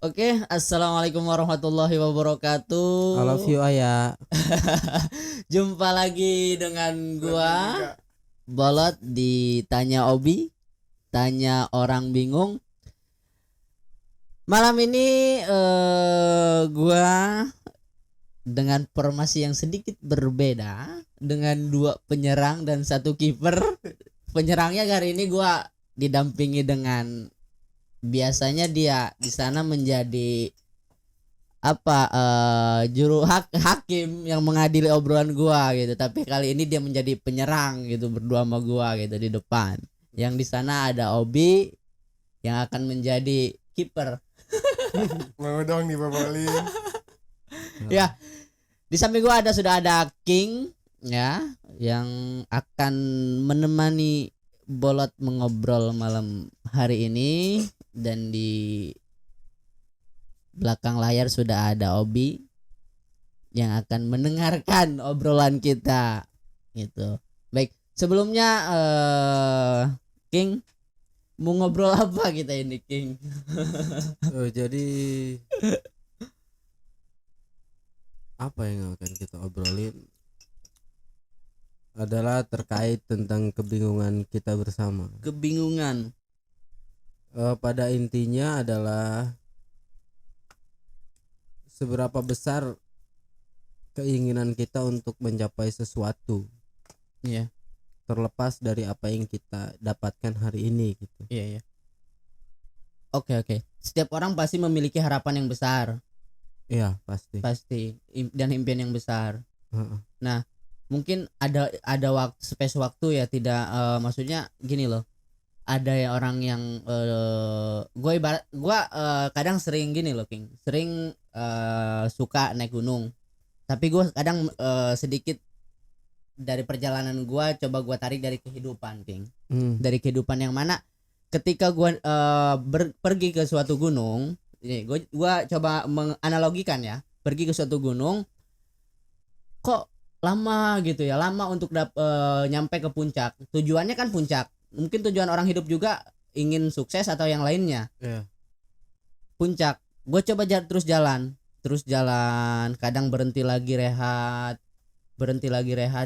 Oke, assalamualaikum warahmatullahi wabarakatuh. I love you Ayah. Jumpa lagi dengan gua Bolot di Tanya Obi, Tanya Orang Bingung. Malam ini gua dengan formasi yang sedikit berbeda, dengan dua penyerang dan satu kiper. Penyerangnya hari ini gua didampingi dengan, biasanya dia di sana menjadi hakim yang mengadili obrolan gua gitu, tapi kali ini dia menjadi penyerang gitu, berdua sama gua gitu di depan. Yang di sana ada Obi yang akan menjadi kiper. Mau dong dibabalin. Ya, di samping gua sudah ada King ya, yang akan menemani Bolot mengobrol malam hari ini, dan di belakang layar sudah ada Obi yang akan mendengarkan obrolan kita gitu. Baik, sebelumnya King mau ngobrol apa kita ini, King? Jadi apa yang akan kita obrolin adalah terkait tentang kebingungan kita bersama. Kebingungan. Pada intinya adalah seberapa besar keinginan kita untuk mencapai sesuatu. Iya. Terlepas dari apa yang kita dapatkan hari ini gitu. Iya. Oke. Setiap orang pasti memiliki harapan yang besar. Iya, pasti. Dan impian yang besar. Uh-uh. Nah, mungkin ada space waktu ya, tidak maksudnya gini loh. Ada ya orang yang gue kadang sering gini loh, King. Sering suka naik gunung. Tapi gue kadang sedikit dari perjalanan gue coba gue tarik dari kehidupan, King. Dari kehidupan yang mana ketika gue pergi ke suatu gunung, ini gue coba menganalogikan ya, pergi ke suatu gunung kok lama gitu ya, lama untuk nyampe ke puncak. Tujuannya kan puncak. Mungkin tujuan orang hidup juga ingin sukses atau yang lainnya. Yeah. Puncak. Gue coba terus jalan, kadang berhenti lagi rehat,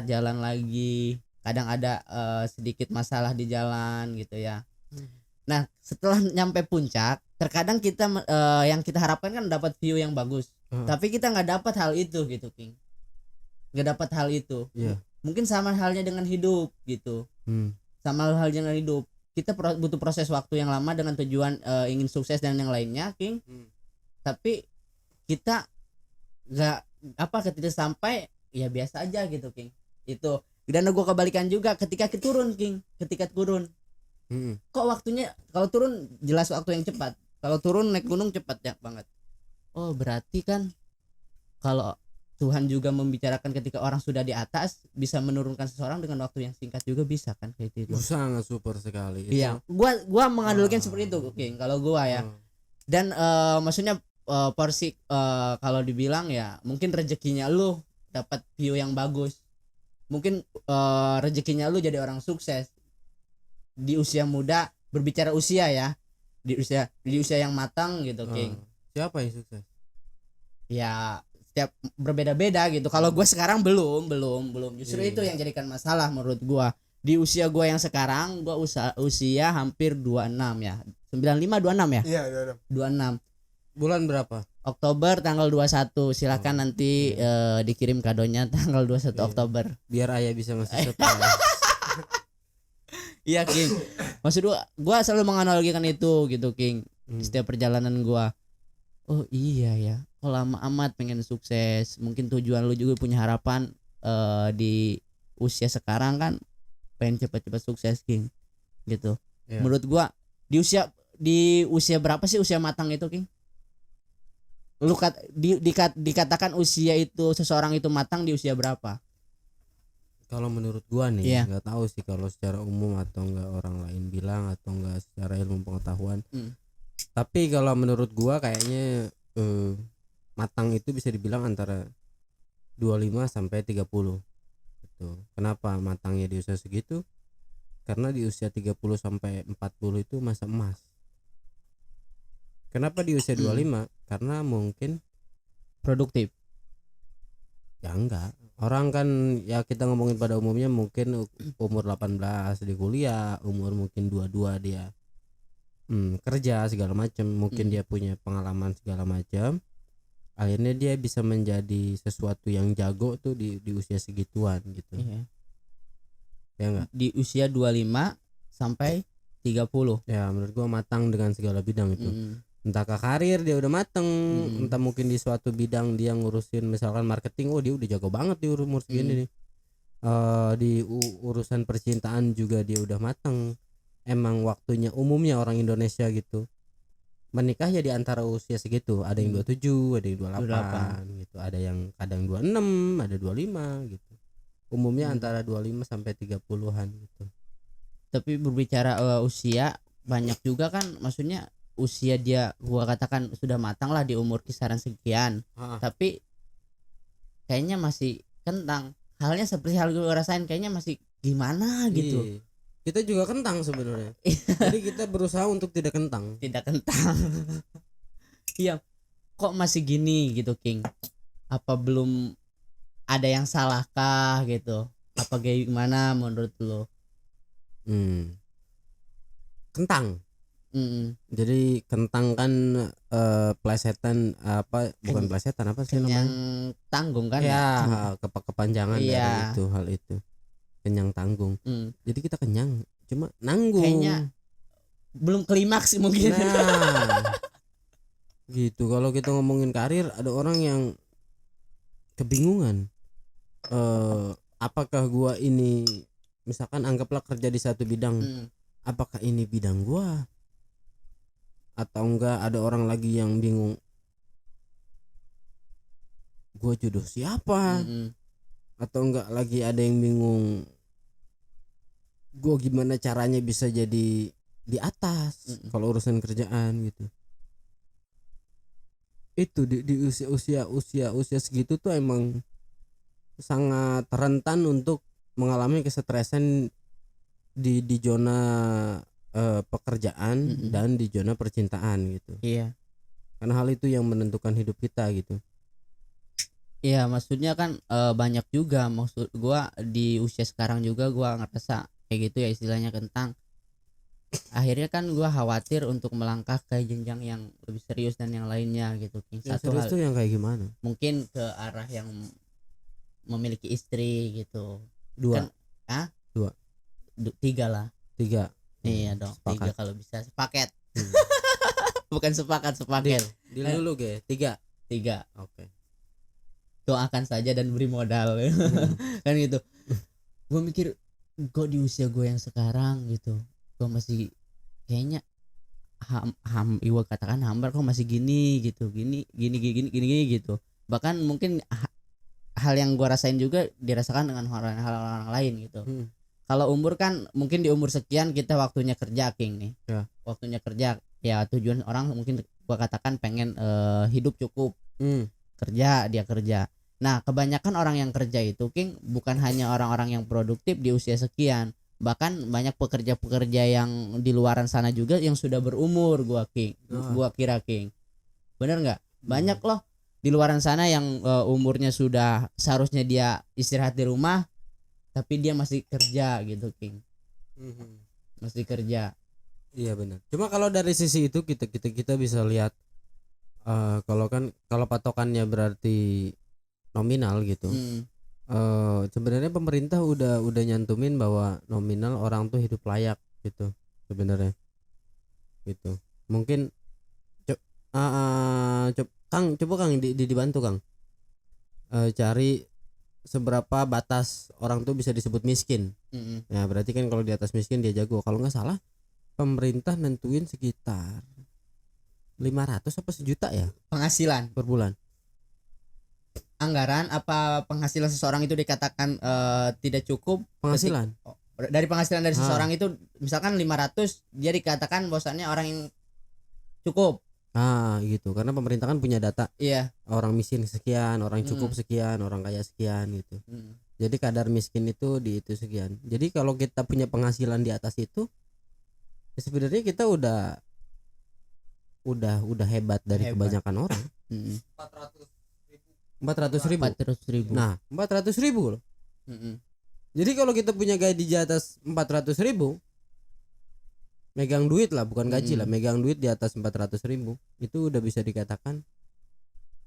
jalan lagi. Kadang ada sedikit masalah di jalan gitu ya. Nah, setelah nyampe puncak, terkadang kita yang kita harapkan kan dapat view yang bagus. Tapi kita nggak dapat hal itu gitu, King. Nggak dapat hal itu. Yeah. Mungkin sama halnya dengan hidup gitu. Sama halnya dengan hidup, kita butuh proses waktu yang lama dengan tujuan ingin sukses dan yang lainnya, King. Tapi kita nggak ketika sampai ya biasa aja gitu, King. Itu. Dan gue kebalikan juga ketika turun, King. Ketika turun kok waktunya, kalau turun jelas waktu yang cepat, kalau turun naik gunung cepat ya banget. Oh, berarti kan kalau Tuhan juga membicarakan ketika orang sudah di atas bisa menurunkan seseorang dengan waktu yang singkat juga bisa kan, kayak gitu. Sangat super sekali. Iya, gua mengandalkan seperti itu, King. Kalau gua ya. Dan maksudnya porsi kalau dibilang ya mungkin rezekinya lu dapat view yang bagus. Mungkin rezekinya lu jadi orang sukses di usia muda, berbicara usia ya. Di usia yang matang gitu, King. Siapa yang sukses? Ya setiap berbeda-beda gitu. Kalau gue sekarang belum justru itu yang jadikan masalah menurut gue. Di usia gue yang sekarang, gue usia hampir 26 ya, 95 26 ya. Iya 26. Bulan berapa? Oktober tanggal 21. Silakan nanti dikirim kadonya tanggal 21 Oktober. Biar Ayah bisa ngasih surprise. Iya, King. Maksud gue selalu menganalogikan itu gitu, King. Setiap perjalanan gue, oh iya ya, kok lama amat pengen sukses. Mungkin tujuan lu juga punya harapan di usia sekarang kan pengen cepat-cepat sukses, King. Gitu. Yeah. Menurut gua di usia berapa sih usia matang itu, King? Lu dikatakan usia itu seseorang itu matang di usia berapa? Kalau menurut gua nih, nggak tahu sih kalau secara umum atau enggak orang lain bilang atau enggak secara ilmu pengetahuan. Tapi kalau menurut gua kayaknya matang itu bisa dibilang antara 25 sampai 30 gitu. Kenapa matangnya di usia segitu? Karena di usia 30 sampai 40 itu masa emas. Kenapa di usia 25? Karena mungkin produktif. ya enggak. Orang kan ya kita ngomongin pada umumnya mungkin umur 18 di kuliah, umur mungkin 22 dia kerja segala macam, mungkin dia punya pengalaman segala macam. Akhirnya dia bisa menjadi sesuatu yang jago tuh di usia segituan gitu. Iya. Ya enggak? Di usia 25 sampai 30. Ya menurut gua matang dengan segala bidang itu. Entah ke karir dia udah mateng, entah mungkin di suatu bidang dia ngurusin misalkan marketing, oh dia udah jago banget di umur segini nih. Di urusan percintaan juga dia udah mateng. Emang waktunya umumnya orang Indonesia gitu menikah ya di antara usia segitu, ada yang 27, ada yang 28 gitu, ada yang kadang 26, ada 25 gitu. Umumnya antara 25 sampai 30-an gitu. Tapi berbicara usia, banyak juga kan, maksudnya usia dia gua katakan sudah matang lah di umur kisaran sekian, tapi kayaknya masih kentang. Halnya seperti hal gue rasain, kayaknya masih gimana gitu. Iya. Kita juga kentang sebenarnya. Jadi kita berusaha untuk tidak kentang. Tidak kentang. Iya. Kok masih gini gitu, King? Apa belum ada yang salahkah gitu? Apa kayak gimana menurut lo? Kentang. Jadi kentang kan plesetan apa bukan plesetan apa sih namanya? Yang tanggung kan? Ya, kepanjangan Iya. dari itu hal itu. Kenyang tanggung. Jadi kita kenyang, cuma nanggung. Kayaknya belum klimaks mungkin. Nah, gitu. Kalau kita ngomongin karir, ada orang yang kebingungan. Apakah gua ini misalkan anggaplah kerja di satu bidang, apakah ini bidang gua? Atau enggak, ada orang lagi yang bingung, gua jodoh siapa? Atau enggak lagi ada yang bingung, gua gimana caranya bisa jadi di atas kalau urusan kerjaan gitu. Itu di usia segitu tuh emang sangat rentan untuk mengalami kesetresan di zona pekerjaan dan di zona percintaan gitu. Iya. Karena hal itu yang menentukan hidup kita gitu. Iya, maksudnya kan banyak juga, maksud gua di usia sekarang juga gua ngerasa kayak gitu ya, istilahnya kentang. Akhirnya kan gua khawatir untuk melangkah ke jenjang yang lebih serius dan yang lainnya gitu. Yang Satu serius hal tuh yang kayak gimana? mungkin ke arah yang memiliki istri gitu. Dua. Kan, Dua. Tiga lah. Tiga. Iya dong. Sepakat. Tiga kalau bisa, sepaket. Bukan sepaket, sepaket. Deal dulu ge. Tiga. Oke. Doakan saja dan beri modal. Kan gitu. Gue mikir, kok di usia gue yang sekarang gitu, gue masih kayaknya gue katakan hambar, kok masih gini gitu, gini gitu. Bahkan mungkin hal yang gue rasain juga dirasakan dengan hal-hal lain gitu. Kalau umur kan mungkin di umur sekian kita waktunya kerja, King nih. Ya. Waktunya kerja, ya tujuan orang mungkin gue katakan pengen hidup cukup. Kerja, dia kerja. Nah, kebanyakan orang yang kerja itu, King, bukan hanya orang-orang yang produktif di usia sekian, bahkan banyak pekerja-pekerja yang di luaran sana juga yang sudah berumur, gua kira, King. Bener nggak? Banyak loh di luaran sana yang umurnya sudah seharusnya dia istirahat di rumah, tapi dia masih kerja gitu, King. Masih kerja. Iya benar. Cuma kalau dari sisi itu kita bisa lihat, kalau patokannya berarti nominal gitu. Sebenarnya pemerintah udah nyantumin bahwa nominal orang tuh hidup layak gitu sebenarnya. Gitu. Mungkin Kang, coba Kang dibantu Kang. Cari seberapa batas orang tuh bisa disebut miskin. Nah, berarti kan kalau di atas miskin dia jago. Kalau nggak salah pemerintah nentuin sekitar 500 apa sejuta ya Penghasilan per bulan. Anggaran apa penghasilan seseorang itu dikatakan tidak cukup. Penghasilan. Dari penghasilan dari seseorang itu misalkan 500, dia dikatakan bahwasannya orang yang cukup. Gitu. Karena pemerintah kan punya data. Iya. Orang miskin sekian, orang cukup sekian, orang kaya sekian gitu. Jadi kadar miskin itu di itu sekian. Jadi kalau kita punya penghasilan di atas itu, ya sebenarnya kita udah udah hebat dari Hebat. kebanyakan orang. 400.000. 400.000. Nah, 400.000 loh. Jadi kalau kita punya gaji di atas 400.000, megang duit lah, bukan gaji lah, megang duit di atas 400.000, itu udah bisa dikatakan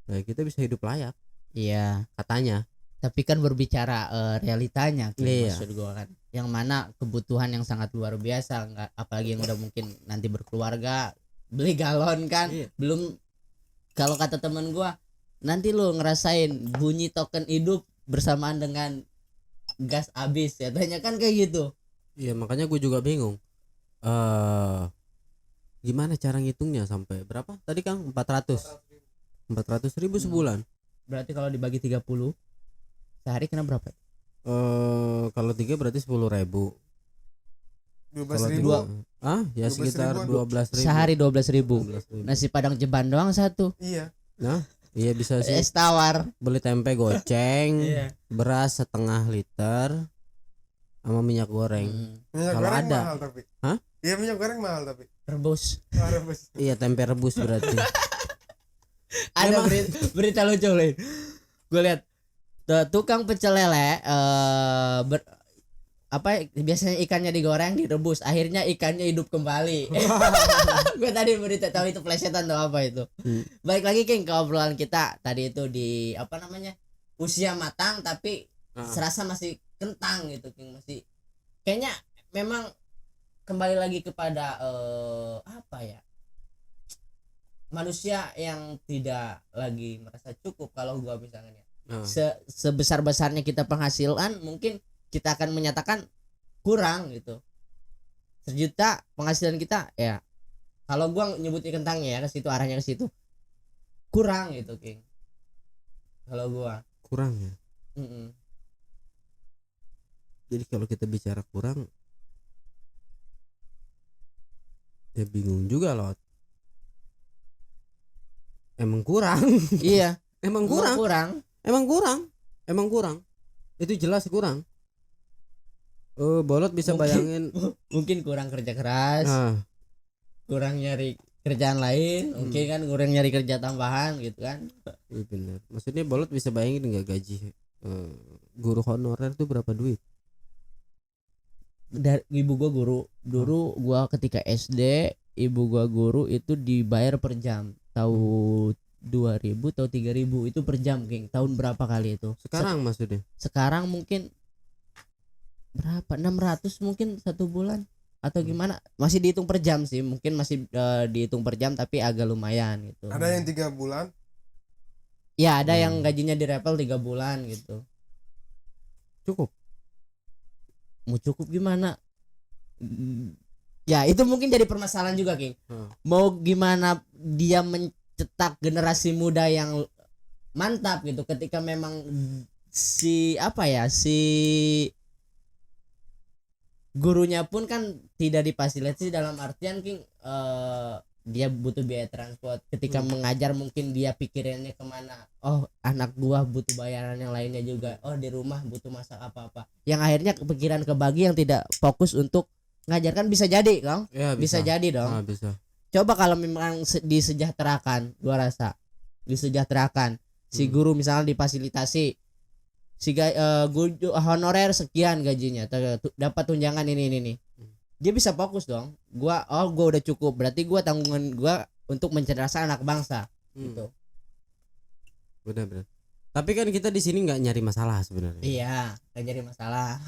kita bisa hidup layak Iya. katanya. Tapi kan berbicara realitanya, Iya. maksud gua kan, yang mana kebutuhan yang sangat luar biasa, nggak apalagi yang udah mungkin nanti berkeluarga, beli galon kan, Iya. belum kalau kata temen gua nanti lu ngerasain bunyi token hidup bersamaan dengan gas habis, katanya kan kayak gitu. Iya, makanya gue juga bingung. Gimana cara ngitungnya sampai berapa? Tadi Kang 400.000 sebulan. Berarti kalau dibagi 30 sehari kena berapa? Kalau 3 berarti 10.000. 12.000. Ya 12.000 sekitar 12.000. Sehari 12.000. 12.000. Nasi padang jeban doang satu. Iya. Nah, iya bisa sih. Es tawar. Beli tempe goceng, Iya. beras setengah liter, sama minyak goreng. Minyak Kalau goreng ada. mahal tapi. Hah? Iya, minyak goreng mahal tapi. Rebus. Rebus. Iya, tempe rebus berarti. Ada berita lucu Lin. Gue lihat tukang pecel lele biasanya ikannya digoreng direbus, akhirnya ikannya hidup kembali. Gue tadi berita tahu itu plesetan atau apa itu. Balik lagi King ke obrolan kita tadi itu di usia matang tapi serasa masih kentang gitu King, masih kayaknya memang kembali lagi kepada manusia yang tidak lagi merasa cukup. Kalau gua misalnya sebesar-besarnya kita penghasilan, mungkin kita akan menyatakan kurang gitu. 1 juta penghasilan kita, ya kalau gua nyebutnya kentangnya ya ke situ, arahnya ke situ, kurang gitu King. Kalau gua Kurang ya. Jadi kalau kita bicara kurang, ya bingung juga loh. Emang kurang. Iya, Emang kurang. Emang kurang. Itu jelas kurang. Bolot bisa bayangin. Mungkin kurang kerja keras, Nah, kurang nyari kerjaan lain, mungkin kan kurang nyari kerja tambahan gitu kan. iya bener. Maksudnya Bolot bisa bayangin nggak gaji guru honorer tuh berapa duit? Dari ibu gua guru dulu, gua ketika SD ibu gua guru itu dibayar per jam, tahu 2.000 atau 3.000 itu per jam King. Tahun berapa kali itu? Sekarang maksudnya? Sekarang mungkin berapa? 600 mungkin 1 bulan atau gimana? Masih dihitung per jam sih, mungkin masih dihitung per jam tapi agak lumayan gitu. Ada yang 3 bulan. Ya ada yang gajinya direpel 3 bulan gitu. Cukup. Mau cukup gimana? Ya itu mungkin jadi permasalahan juga King. Mau gimana dia mencetak generasi muda yang mantap gitu ketika memang si gurunya pun kan tidak difasilitasi, dalam artian King dia butuh biaya transport ketika mengajar, mungkin dia pikirannya kemana, oh anak gua butuh bayaran yang lainnya juga, oh di rumah butuh masak apa-apa, yang akhirnya kepikiran kebagi yang tidak fokus untuk ngajarkan. Bisa jadi Kang, Ya, bisa jadi dong. Bisa. Coba kalau memang disejahterakan, gua rasa disejahterakan si guru, misalnya difasilitasi si guru honorer sekian gajinya, dapat tunjangan ini, dia bisa fokus dong. Gua udah cukup, berarti gua tanggungan gua untuk mencerdaskan anak bangsa gitu. Benar. Tapi kan kita di sini nggak nyari masalah sebenarnya. Iya, nggak nyari masalah.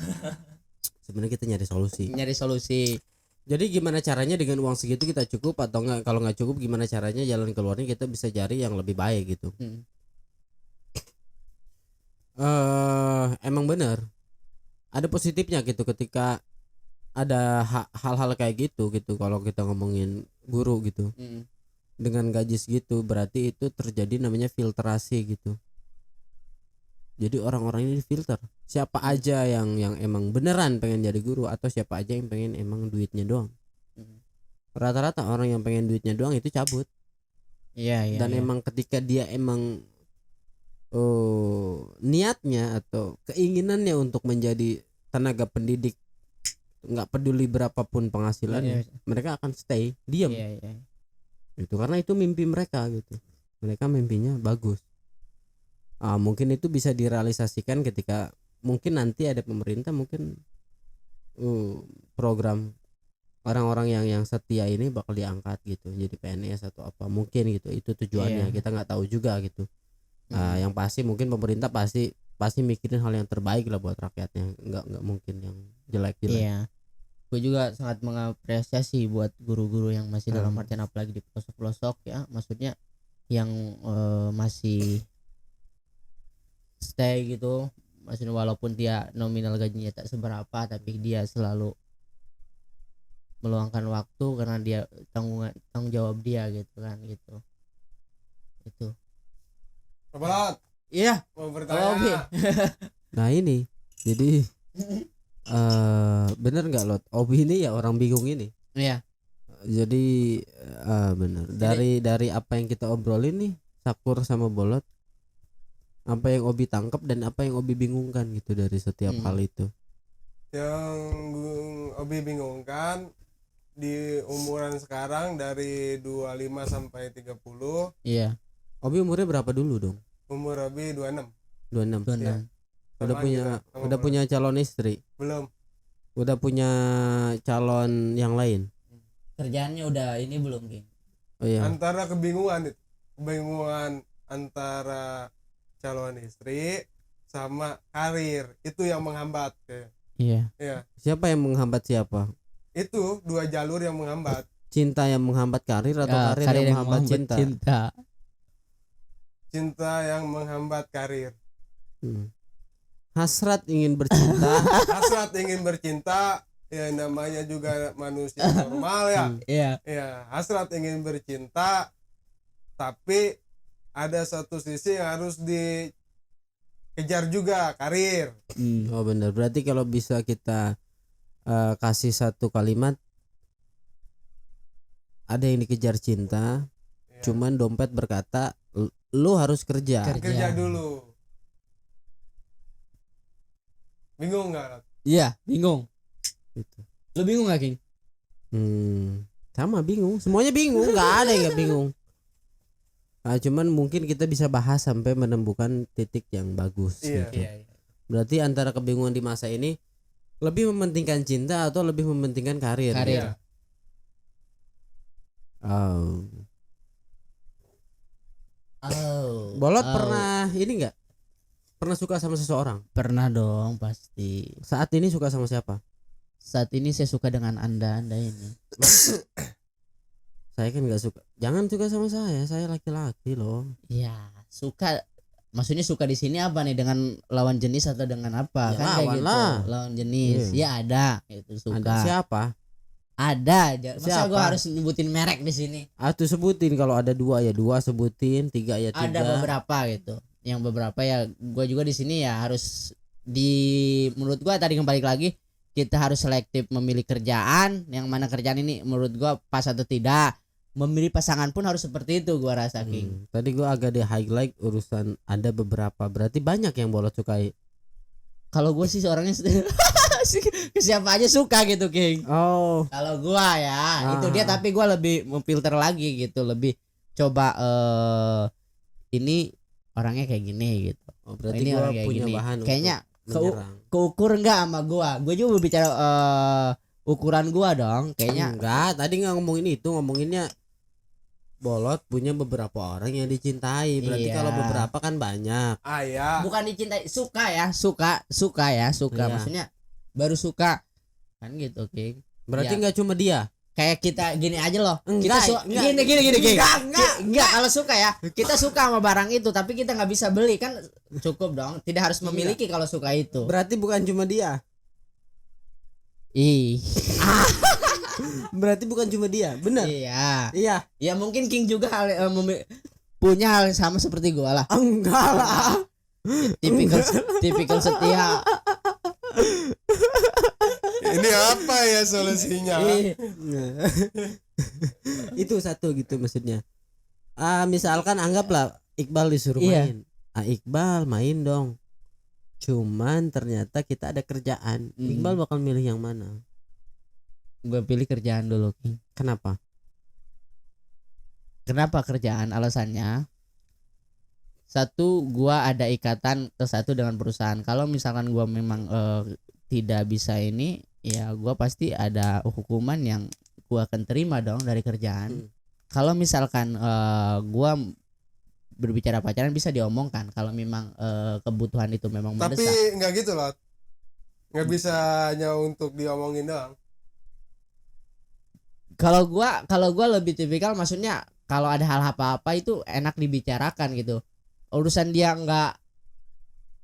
Sebenarnya kita nyari solusi. Nyari solusi. Jadi gimana caranya dengan uang segitu kita cukup, atau enggak, kalau nggak cukup gimana caranya jalan keluarnya kita bisa cari yang lebih baik gitu. Emang bener ada positifnya gitu ketika ada hal-hal kayak gitu kalau kita ngomongin guru gitu. Dengan gaji segitu berarti itu terjadi namanya filtrasi gitu. Jadi orang-orang ini filter siapa aja yang emang beneran pengen jadi guru, atau siapa aja yang pengen emang duitnya doang. Rata-rata orang yang pengen duitnya doang itu cabut. Iya. Dan emang ketika dia emang niatnya atau keinginannya untuk menjadi tenaga pendidik, nggak peduli berapapun penghasilannya, mereka akan stay diam. Iya. Itu karena itu mimpi mereka gitu. Mereka mimpinya bagus. Mungkin itu bisa direalisasikan ketika mungkin nanti ada pemerintah mungkin program orang-orang yang setia ini bakal diangkat gitu jadi PNS atau apa mungkin gitu itu tujuannya. Kita nggak tahu juga gitu. Yang pasti mungkin pemerintah pasti mikirin hal yang terbaik lah buat rakyatnya, nggak mungkin yang jelek-jelek. Iya, gue juga sangat mengapresiasi buat guru-guru yang masih dalam artian apalagi di pelosok-pelosok ya, maksudnya yang masih stay gitu, maksudnya walaupun dia nominal gajinya tak seberapa tapi dia selalu meluangkan waktu karena dia tanggung jawab dia gitu kan gitu. Itu. Bapak, Iya. mau bertanya. Nah ini jadi bener nggak Lot? Obi ini ya orang bingung ini. Iya. Jadi bener dari apa yang kita obrolin nih Sakur sama Bolot, apa yang Obi tangkap dan apa yang Obi bingungkan gitu dari setiap hal itu. Yang Obi bingungkan di umuran sekarang dari 25 sampai 30. Iya. Obi umurnya berapa dulu dong? Umur Obi 26. 26. Iya. Udah punya calon istri? Belum. Udah punya calon yang lain? Kerjaannya udah ini belum, King? Oh iya. Antara kebingungan antara calon istri sama karir itu yang menghambat kayak. Iya. Iya. Siapa yang menghambat siapa? Itu dua jalur yang menghambat. Cinta yang menghambat karir atau karir yang menghambat cinta? Cinta yang menghambat karir. Hasrat ingin bercinta. Hasrat ingin bercinta, ya namanya juga manusia normal ya. Iya. Ya, hasrat ingin bercinta, tapi ada satu sisi yang harus dikejar juga, karir. Oh benar. Berarti kalau bisa kita kasih satu kalimat, ada yang dikejar cinta, Ya. cuman dompet berkata lu harus kerja. Kerja dulu. Bingung nggak? Iya, bingung. Gitu. Lu bingung gak, King? Sama bingung. Semuanya bingung. Nggak ada yang nggak bingung. Cuman mungkin kita bisa bahas sampai menemukan titik yang bagus. Iya. Gitu. Berarti antara kebingungan di masa ini lebih mementingkan cinta atau lebih mementingkan karir? Karir. Iya. Bolot pernah ini nggak? Pernah suka sama seseorang? Pernah dong pasti. Saat ini suka sama siapa? Saat ini saya suka dengan anda ini. Saya kan nggak suka. Jangan suka sama saya laki-laki loh. Ya suka, maksudnya suka di sini apa nih, dengan lawan jenis atau dengan apa? Ya, Kan kayak lawan gitu. lah. Lawan jenis. Iya. Ya ada itu suka. Ada siapa? Ada aja. Masa Siapa? gua harus nyebutin merek di sini? Tuh sebutin, kalau ada 2 ya 2 sebutin, 3 ya 3. Ada beberapa gitu. Yang beberapa ya gua juga di sini ya harus menurut gua tadi kembali lagi kita harus selektif memilih kerjaan, yang mana kerjaan ini menurut gua pas atau tidak. Memilih pasangan pun harus seperti itu gua rasa, King. Tadi gua agak di highlight urusan ada beberapa, berarti banyak yang Bolot sukai. Kalau gua sih orangnya ke siapa aja suka gitu, King. Oh, Kalau gua ya itu dia, tapi gua lebih memfilter lagi gitu, lebih coba ini orangnya kayak gini gitu. berarti Ini gua orang kayak punya gini. bahan Kayaknya untuk menyerang. keukur enggak sama gua juga berbicara ukuran gua dong kayaknya. Enggak, tadi nggak ngomongin itu, ngomonginnya Bolot punya beberapa orang yang dicintai. Berarti Iya. kalau beberapa kan banyak. Ya. Bukan dicintai, suka ya, suka Iya. maksudnya baru suka kan gitu, King. Berarti Iya. nggak cuma dia. Kayak kita gini aja loh. Enggak, Kita enggak. gini, King. Enggak. Kalau suka ya, kita suka sama barang itu tapi kita nggak bisa beli kan, cukup dong. Tidak harus memiliki kalau suka itu. Berarti bukan cuma dia. Ih. Berarti bukan cuma dia. Benar. Iya. Iya. Ya mungkin King juga punya hal sama seperti gua lah. Enggak lah. Tipikal setia. Ini apa ya solusinya? Itu satu gitu maksudnya. Misalkan anggaplah Iqbal disuruh Iya. main. Iqbal main dong. Cuman ternyata kita ada kerjaan. Iqbal bakal milih yang mana? Gue pilih kerjaan dulu, King. Kenapa? Kenapa kerjaan? Alasannya satu, gua ada ikatan ke satu dengan perusahaan. Kalau misalkan gua memang tidak bisa ini, ya gua pasti ada hukuman yang gua akan terima dong dari kerjaan. Kalau misalkan gua berbicara pacaran bisa diomongkan kalau memang kebutuhan itu memang Tapi mendesak. nggak gitu loh, nggak bisa hanya untuk diomongin doang. Kalau gua lebih tipikal, maksudnya kalau ada hal apa-apa itu enak dibicarakan gitu. Urusan dia enggak,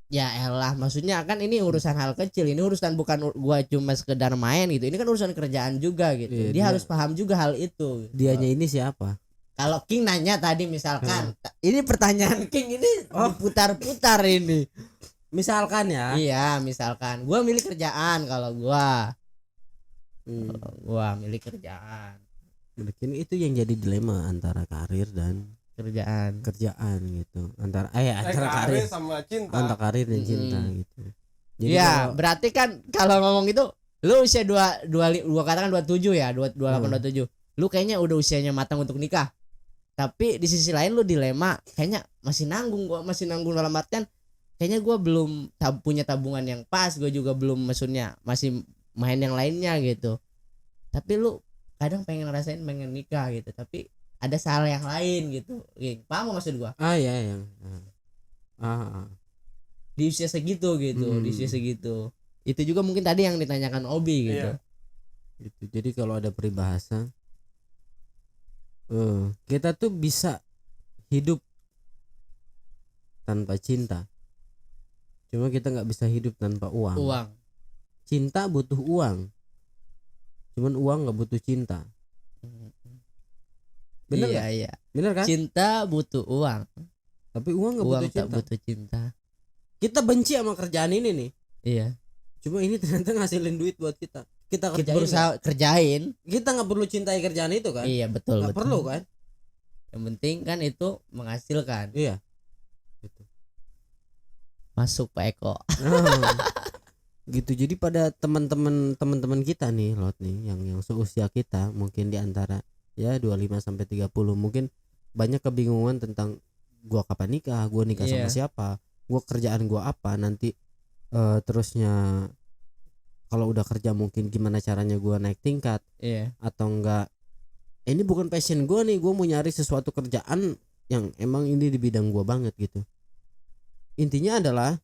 ya elah, maksudnya kan ini urusan hal kecil, ini urusan bukan gua cuma sekedar main gitu. Ini kan urusan kerjaan juga gitu. Iya, Dia harus paham juga hal itu. Gitu. Dianya ini siapa? Kalau King nanya tadi misalkan, ini pertanyaan King ini diputar-putar ini. Misalkan ya. Iya, misalkan gua milih kerjaan, kalau gua milih kerjaan. Mungkin itu yang jadi dilema antara karir dan Kerjaan gitu, antara karir sama cinta. antara karir dan cinta gitu. Jadi ya berarti kan kalau ngomong itu lu usia dua katakan 27 ya, 28 27. Lu kayaknya udah usianya matang untuk nikah. Tapi di sisi lain lu dilema, kayaknya masih nanggung dalam artian kayaknya gua belum punya tabungan yang pas, gua juga belum, maksudnya masih main yang lainnya gitu. Tapi lu kadang pengen nikah gitu, tapi ada salah yang lain gitu. Paham maksud gua? Iya yang Di usia segitu gitu, di usia segitu. Itu juga mungkin tadi yang ditanyakan Obi gitu. Iya. gitu. Jadi kalau ada peribahasa kita tuh bisa hidup tanpa cinta. Cuma kita nggak bisa hidup tanpa uang. Cinta butuh uang. Cuman uang nggak butuh cinta. Bener iya, gak? iya. Bener kan? Cinta butuh uang, Tapi uang nggak butuh cinta. butuh cinta. Kita benci sama kerjaan ini nih. Iya. Cuma ini ternyata ngasilin duit buat kita. Kita Kita kerjain. berusaha kerjain. Kita nggak perlu cintai kerjaan itu kan? Iya, betul. Nggak perlu kan? Yang penting kan itu menghasilkan. Iya. Gitu. Masuk Pak Eko. Gitu. Jadi pada teman-teman kita nih Lot nih yang seusia kita, mungkin di antara ya 25 sampai 30, mungkin banyak kebingungan tentang gua kapan nikah, gua nikah sama siapa, gua kerjaan gua apa nanti, terusnya kalau udah kerja mungkin gimana caranya gua naik tingkat, atau enggak ini bukan passion gua nih, gua mau nyari sesuatu kerjaan yang emang ini di bidang gua banget gitu. Intinya adalah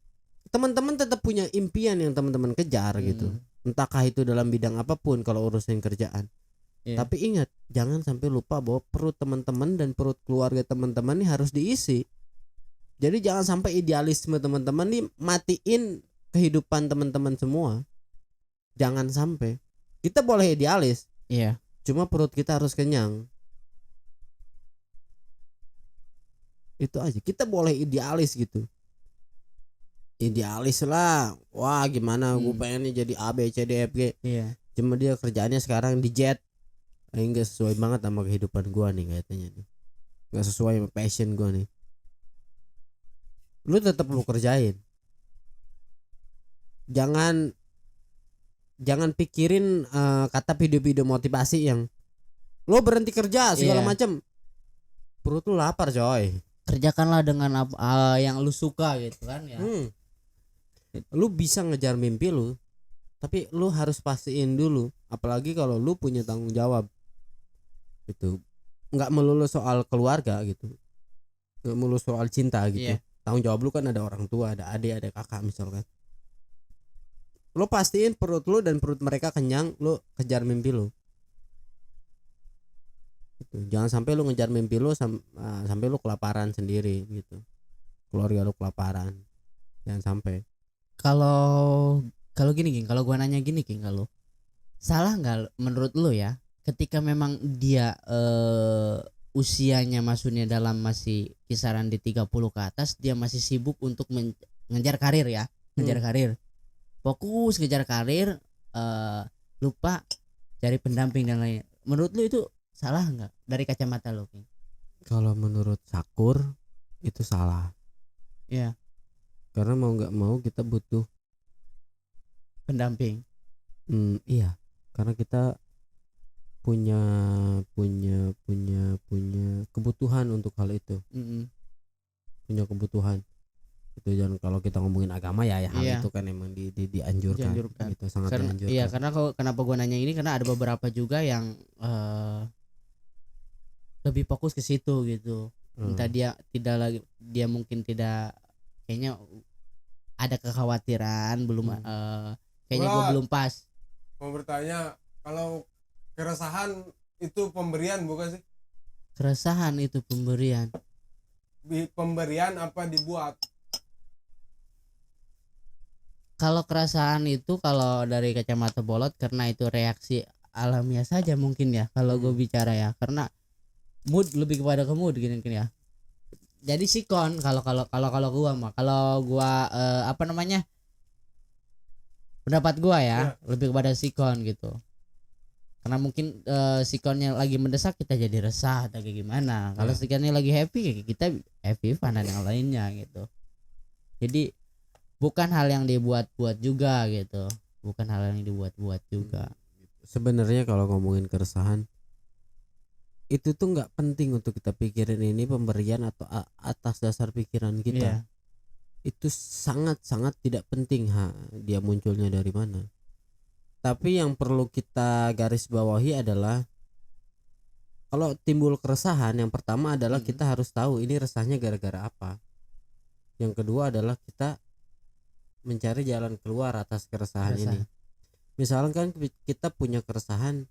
teman-teman tetap punya impian yang teman-teman kejar gitu, entahkah itu dalam bidang apapun kalau urusan kerjaan. Tapi ingat, jangan sampai lupa bahwa perut teman-teman dan perut keluarga teman-teman ini harus diisi. Jadi jangan sampai idealisme teman-teman nih matiin kehidupan teman-teman semua. Jangan sampai. Kita boleh idealis, cuma perut kita harus kenyang. Itu aja. Kita boleh idealis gitu, idealis lah, wah gimana gue pengennya jadi A B C D F G. Cuma dia kerjaannya sekarang di jet, nggak sesuai banget sama kehidupan gue nih katanya nih, nggak sesuai sama passion gue nih. Lu tetap lu kerjain, jangan pikirin kata video-video motivasi yang lo berhenti kerja segala macam, perut lu lapar coy. Kerjakanlah dengan apa yang lu suka gitu kan ya. Lu bisa ngejar mimpi lu, tapi lu harus pastiin dulu, apalagi kalau lu punya tanggung jawab itu, nggak melulu soal keluarga gitu, nggak melulu soal cinta gitu. Tanggung jawab lu kan ada orang tua, ada adik, ada kakak misalkan. Lu pastiin perut lu dan perut mereka kenyang, lu kejar mimpi lu gitu. Jangan sampai lu ngejar mimpi lu sampai lu kelaparan sendiri gitu, keluarga lu kelaparan, jangan sampai. Kalau gini King, kalau gua nanya gini King, kalau salah nggak menurut lu ya, ketika memang dia usianya maksudnya dalam masih kisaran di 30 ke atas, dia masih sibuk untuk mengejar karir ya, ngejar karir, fokus ngejar karir, lupa cari pendamping dan lain. Menurut lu itu salah nggak dari kacamata lu King? Kalau menurut Sakur itu salah. Karena mau nggak mau kita butuh pendamping. Iya, karena kita punya kebutuhan untuk hal itu. Punya kebutuhan itu. Dan kalau kita ngomongin agama ya hal Iya. itu kan emang dianjurkan. Gitu, sangat dianjurkan. Iya, karena kenapa gue nanya ini karena ada beberapa juga yang lebih fokus ke situ gitu. Entah dia tidak lagi, dia mungkin tidak, kayaknya ada kekhawatiran belum kayaknya gue belum pas. Mau bertanya, kalau keresahan itu pemberian bukan sih? Keresahan itu pemberian. Pemberian apa dibuat? Kalau keresahan itu kalau dari kacamata bolot karena itu reaksi alamiah saja mungkin ya kalau gue bicara ya, karena mood lebih kepada ke mood gini ya. Jadi sikon kalau gua mah, kalau gua apa namanya, pendapat gua ya lebih kepada sikon gitu. Karena mungkin sikonnya lagi mendesak kita jadi resah atau kayak gimana. Kalau sikonnya lagi happy ya kita happy fun dan yang lainnya gitu. Jadi bukan hal yang dibuat-buat juga gitu. Bukan hal yang dibuat-buat juga. Sebenarnya kalau ngomongin keresahan itu tuh nggak penting untuk kita pikirin ini pemberian atau atas dasar pikiran kita. Itu sangat-sangat tidak penting dia munculnya dari mana. Tapi yang perlu kita garis bawahi adalah kalau timbul keresahan, yang pertama adalah kita harus tahu ini resahnya gara-gara apa. Yang kedua adalah kita mencari jalan keluar atas keresahan ini. Misalkan kita punya keresahan,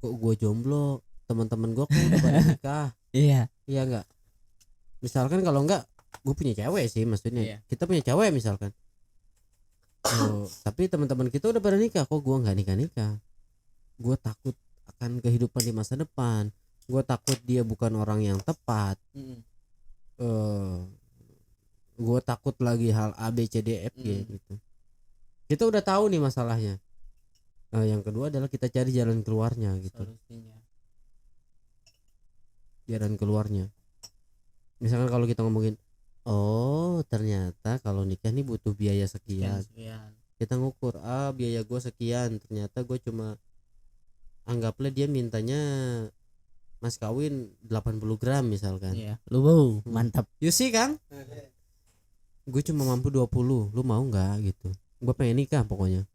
kok gue jomblo, teman-teman gue kok udah pada nikah. Iya enggak. Misalkan kalau enggak, gue punya cewek sih maksudnya. Kita punya cewek misalkan. Tapi teman-teman kita udah pada nikah, kok gue nggak nikah. Gue takut akan kehidupan di masa depan. Gue takut dia bukan orang yang tepat. Gue takut lagi hal A B C D F G gitu. Kita udah tahu nih masalahnya. Yang kedua adalah kita cari jalan keluarnya gitu. Jalan keluarnya. Misalkan kalau kita ngomongin, oh ternyata kalau nikah nih butuh biaya sekian. Kita ngukur, biaya gue sekian, ternyata gue cuma, anggaplah dia mintanya mas kawin 80 gram misalkan. Lu mantap. You see Kang? Gue cuma mampu 20, lu mau nggak gitu? Gue pengen nikah pokoknya.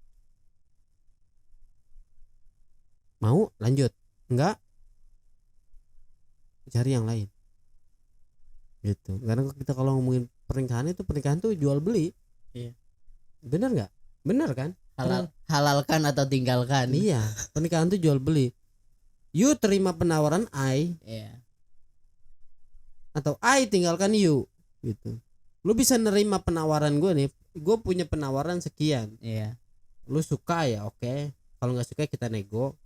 Mau lanjut, enggak cari yang lain gitu. Karena kita kalau ngomongin pernikahan tuh jual beli. Bener nggak? Bener kan? Halalkan atau tinggalkan. Iya, pernikahan tuh jual beli. You terima penawaran I, atau I tinggalkan you gitu. Lu bisa nerima penawaran gue nih, gue punya penawaran sekian. Lu suka ya oke. Kalau nggak suka kita nego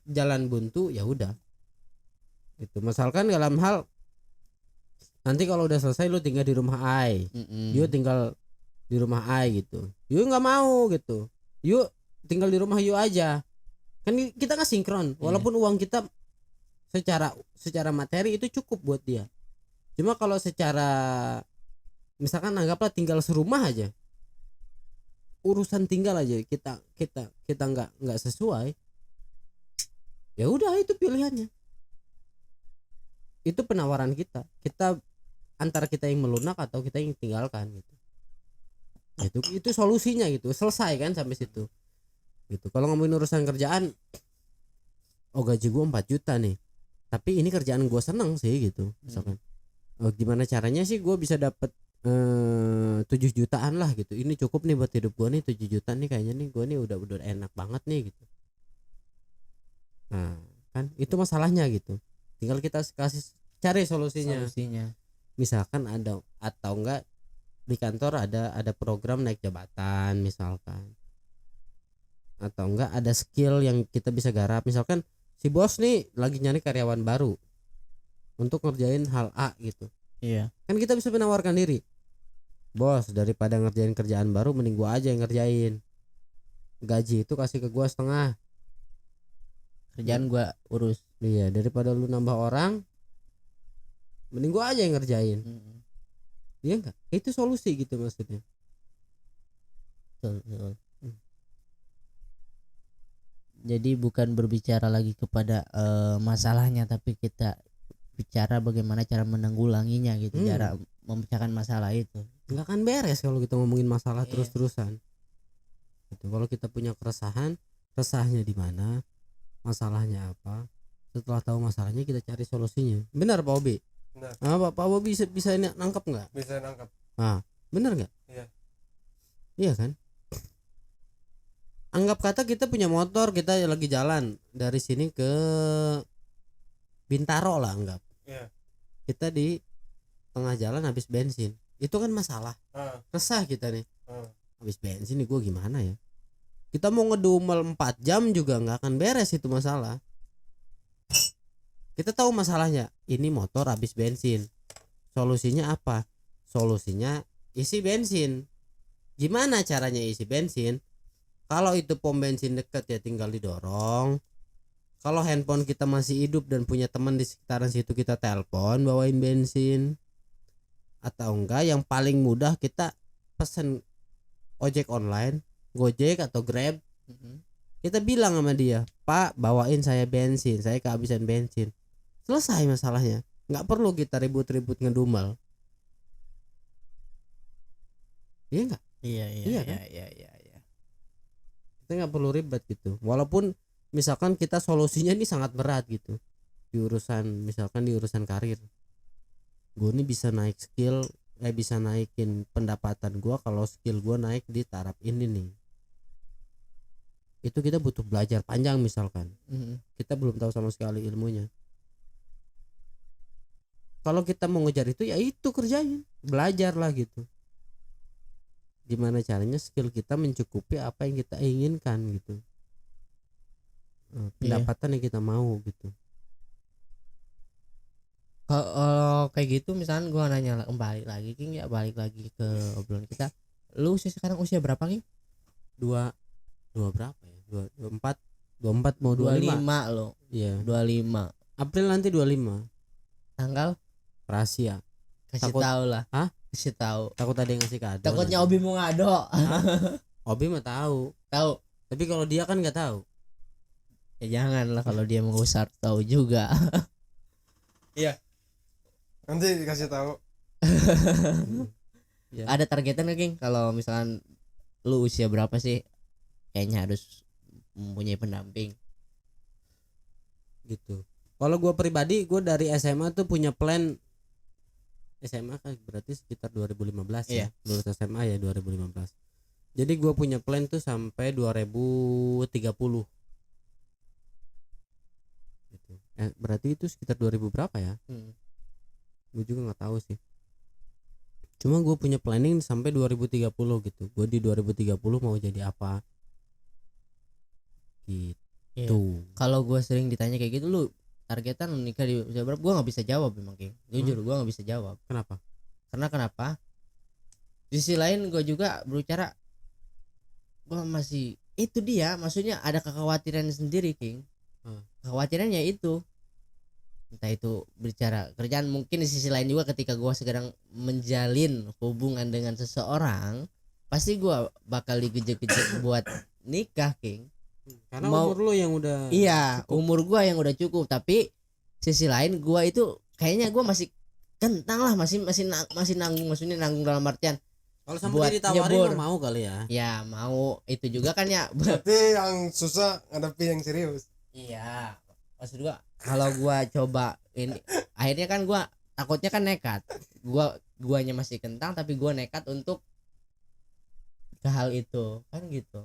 jalan buntu ya udah gitu. Misalkan dalam hal nanti kalau udah selesai lu tinggal di rumah I, you tinggal di rumah I gitu. You nggak mau gitu, you tinggal di rumah you aja. Kan kita nggak sinkron. Walaupun uang kita secara materi itu cukup buat dia. Cuma kalau secara misalkan anggaplah tinggal serumah aja, urusan tinggal aja kita nggak sesuai, ya udah itu pilihannya. Itu penawaran kita antara kita yang melunak atau kita yang tinggalkan gitu. Itu solusinya gitu, selesai kan sampai situ gitu. Kalau ngomongin urusan kerjaan, gaji gue 4 juta nih, tapi ini kerjaan gue seneng sih gitu misalkan. Gimana caranya sih gue bisa dapat 7 jutaan lah gitu. Ini cukup nih buat hidup gue nih, 7 juta nih kayaknya nih gue nih udah enak banget nih gitu. Nah kan itu masalahnya gitu. Tinggal kita cari solusinya. Misalkan ada atau enggak di kantor ada program naik jabatan misalkan, atau enggak ada skill yang kita bisa garap. Misalkan si bos nih lagi nyari karyawan baru untuk ngerjain hal A gitu. Kan kita bisa menawarkan diri, bos daripada ngerjain kerjaan baru mending gua aja yang ngerjain, gaji itu kasih ke gua setengah, kerjaan gua urus. Iya, daripada lu nambah orang mending gua aja yang ngerjain. Iya enggak? Itu solusi gitu maksudnya. Jadi bukan berbicara lagi kepada masalahnya, tapi kita bicara bagaimana cara menanggulanginya gitu, cara memecahkan masalah itu. Nggak akan beres kalau kita ngomongin masalah Iya. terus-terusan. Gitu. Kalau kita punya keresahan, resahnya di mana, masalahnya apa. Setelah tahu masalahnya kita cari solusinya. Benar Pak Obi? Benar. Pak Obi bisa ini nangkep nggak? Bisa nangkap. Benar nggak? Iya. Iya kan? Anggap kata kita punya motor, kita lagi jalan dari sini ke Bintaro lah anggap. Iya. Kita di tengah jalan habis bensin. Itu kan masalah. Resah kita nih. Habis bensin nih gue gimana ya? Kita mau ngedumel 4 jam juga nggak akan beres itu masalah. Kita tahu masalahnya. Ini motor habis bensin. Solusinya apa? Solusinya isi bensin. Gimana caranya isi bensin? Kalau itu pom bensin dekat ya tinggal didorong. Kalau handphone kita masih hidup dan punya teman di sekitaran situ, kita telepon bawain bensin. Atau enggak yang paling mudah kita pesen ojek online, Gojek atau Grab. Kita bilang sama dia, Pak bawain saya bensin, saya kehabisan bensin. Selesai masalahnya. Nggak perlu kita ribut-ribut ngedumel. Iya nggak? Iya Iya kan? iya. Kita nggak perlu ribet gitu. Walaupun misalkan kita solusinya ini sangat berat gitu di urusan, misalkan di urusan karir, gue ini bisa naik skill, bisa naikin pendapatan gue kalau skill gue naik di taraf ini nih. Itu kita butuh belajar panjang misalkan. Kita belum tahu sama sekali ilmunya. Kalau kita mau ngejar itu ya itu kerjanya, belajar lah gitu. Gimana caranya skill kita mencukupi apa yang kita inginkan gitu, pendapatan yang kita mau gitu. Kalau kayak gitu misalnya gue nanya kembali lagi King, ya balik lagi ke obrolan kita. Lu sekarang usia berapa King? Dua berapa ya? 24 mau 25 lo. Iya. 25. April nanti 25. Tanggal? Rahasia. Kasih Takut- tahu lah. Hah? Kasih tahu. Takut ada yang ngasih kado. Takutnya nanti. Obi mau ngado. Obi mah tahu. Tahu. Tapi kalau dia kan nggak tahu. Ya jangan lah kalau dia mau usah tahu juga. Nanti dikasih tahu. Ya. Ada targetan nggak King? Kalau misalkan lu usia berapa sih? Kayaknya harus mempunyai pendamping. Gitu. Kalau gue pribadi, gue dari SMA tuh punya plan. SMA kan berarti sekitar 2015 ya. Iya. Lulus SMA ya 2015. Jadi gue punya plan tuh sampai 2030. Gitu. Berarti itu sekitar 2000 berapa ya? Gue juga nggak tahu sih. Cuma gue punya planning sampai 2030 gitu. Gue di 2030 mau jadi apa? Gitu. Kalau gue sering ditanya kayak gitu, lu targetan nikah di usia berapa? Gue nggak bisa jawab memang King. Jujur gue nggak bisa jawab. Kenapa? Karena kenapa? Di sisi lain gue juga berbicara, gue masih itu dia, maksudnya ada kekhawatiran sendiri King. Kekhawatirannya itu, entah itu bicara kerjaan, mungkin di sisi lain juga ketika gue sedang menjalin hubungan dengan seseorang, pasti gue bakal digejek-gejek buat nikah King. Karena Mau- umur lu yang udah Iya, cukup. umur gua yang udah cukup, tapi sisi lain gua itu kayaknya gua masih kentang lah, masih nanggung, maksudnya nanggung dalam artian Kalau sama buat dia ditawarin nyebur. mah mau kali ya. ya mau itu juga kan ya. Tapi yang susah ngadepi yang serius. Iya, maksud gua kalau gua coba ini akhirnya kan gua takutnya kan nekat. Guanya masih kentang tapi gua nekat untuk ke hal itu kan gitu.